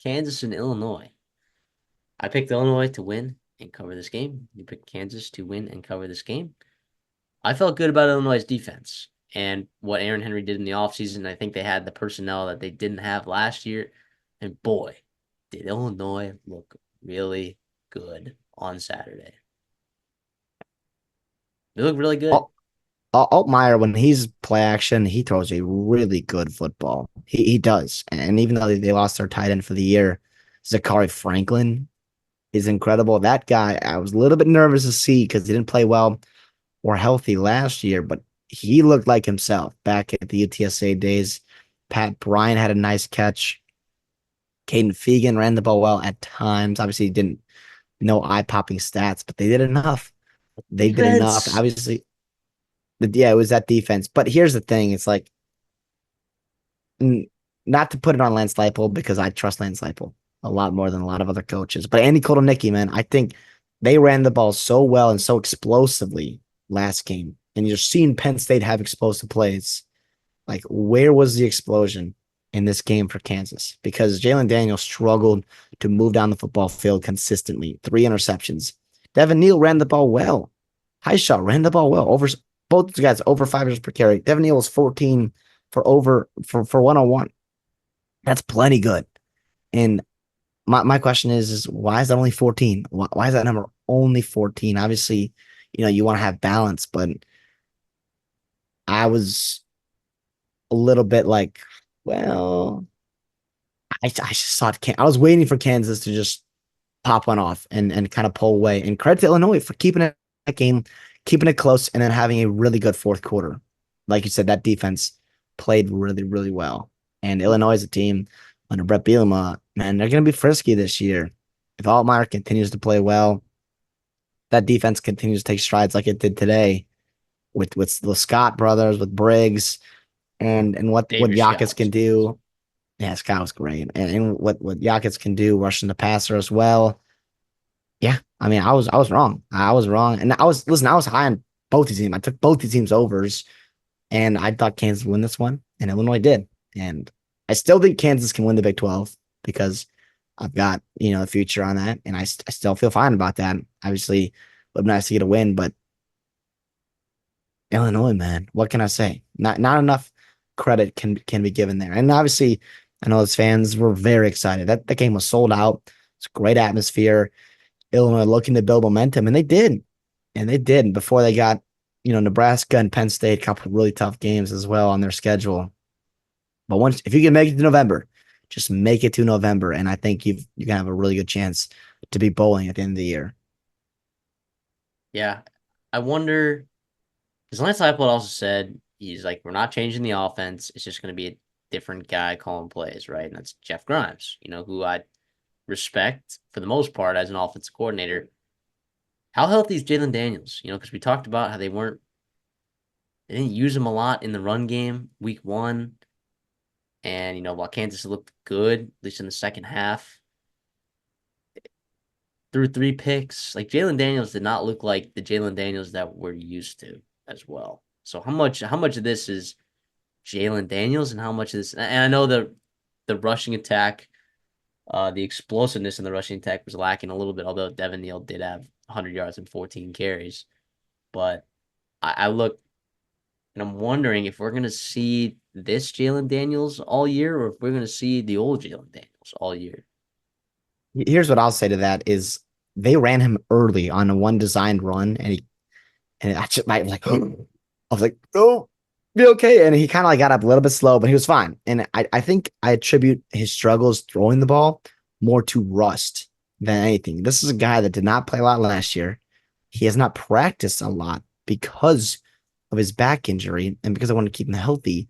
Kansas and Illinois. I picked Illinois to win and cover this game. You picked Kansas to win and cover this game. I felt good about Illinois' defense and what Aaron Henry did in the offseason. I think they had the personnel that they didn't have last year. And boy, did Illinois look really good on Saturday. They look really good. Altmaier, when he's play action, he throws a really good football. He does. And even though they lost their tight end for the year, Zachary Franklin is incredible. That guy, I was a little bit nervous to see because he didn't play well or healthy last year, but he looked like himself back at the UTSA days. Pat Bryant had a nice catch. Caden Fegan ran the ball well at times. Obviously, he didn't no eye-popping stats, but they did enough. They did enough. Defense. Obviously, yeah, it was that defense. But here's the thing: it's like not to put it on Lance Leipold because I trust Lance Leipold a lot more than a lot of other coaches. But Andy Kotelnicki, man, I think they ran the ball so well and so explosively last game. And you're seeing Penn State have explosive plays. Like, where was the explosion in this game for Kansas? Because Jalen Daniels struggled to move down the football field consistently. 3 interceptions. Devin Neal ran the ball well. Highshot ran the ball well. Over both guys over 5 yards per carry. Devin Neal was 14 for 101. That's plenty good. And my question is why is that only 14? Why is that number only 14? Obviously, you want to have balance, but I was a little bit like, well, I just thought I was waiting for Kansas to just pop one off and kind of pull away. And credit to Illinois for keeping it that game, keeping it close, and then having a really good fourth quarter. Like you said, that defense played really, really well. And Illinois is a team under Brett Bielema, man, they're going to be frisky this year. If Altmaier continues to play well, that defense continues to take strides like it did today with the Scott brothers, with Briggs, and what Davis Yakis Scott can was good. do. Yeah, Scott was great, and what Yakis can do, rushing the passer as well. Yeah, I mean, I was wrong. I was wrong, and I was high on both these teams. I took both these teams overs, and I thought Kansas would win this one, and Illinois did. And I still think Kansas can win the Big 12 because I've got a future on that, and I still feel fine about that. Obviously, it would be nice to get a win, but Illinois, man, what can I say? Not enough credit can be given there. And obviously, I know as fans were very excited. That game was sold out. It's a great atmosphere. Illinois looking to build momentum, and they did. And they did before they got, Nebraska and Penn State, a couple of really tough games as well on their schedule. But if you can make it to November, just make it to November, and I think you can have a really good chance to be bowling at the end of the year. Yeah. I wonder, because Lance Leipold also said he's like, we're not changing the offense. It's just going to be a different guy calling plays, right? And that's Jeff Grimes, who I respect for the most part as an offensive coordinator. How healthy is Jalen Daniels? Because we talked about how they didn't use him a lot in the run game week one. And, while Kansas looked good, at least in the second half, threw 3 picks. Like Jalen Daniels did not look like the Jalen Daniels that we're used to as well. So how much of this is Jalen Daniels and how much of this, and I know the rushing attack, the explosiveness in the rushing attack was lacking a little bit, although Devin Neal did have 100 yards and 14 carries. But I look and I'm wondering if we're gonna see this Jalen Daniels all year, or if we're gonna see the old Jalen Daniels all year. Here's what I'll say to that is they ran him early on a one designed run, and I just I was like, I was like, oh, be okay. And he kind of like got up a little bit slow, but he was fine. And I think I attribute his struggles throwing the ball more to rust than anything. This is a guy that did not play a lot last year. He has not practiced a lot because of his back injury and because I want to keep him healthy.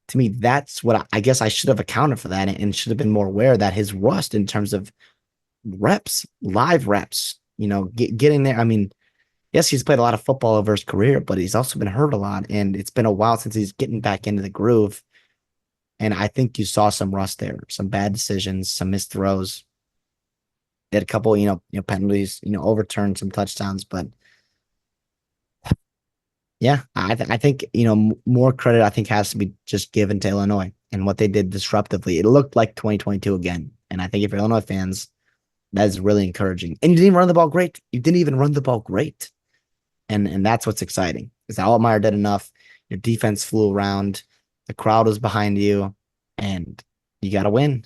To me, that's what I guess I should have accounted for that and should have been more aware that his rust in terms of reps, live reps, getting there. I mean, yes, he's played a lot of football over his career, but he's also been hurt a lot. And it's been a while since he's getting back into the groove. And I think you saw some rust there, some bad decisions, some missed throws. They had a couple, penalties, overturned some touchdowns. But yeah, I think, more credit I think has to be just given to Illinois and what they did disruptively. It looked like 2022 again. And I think if you're Illinois fans, that is really encouraging. And you didn't even run the ball great. You didn't even run the ball great. And that's what's exciting. Is that Altmaier did enough. Your defense flew around. The crowd was behind you. And you got to win.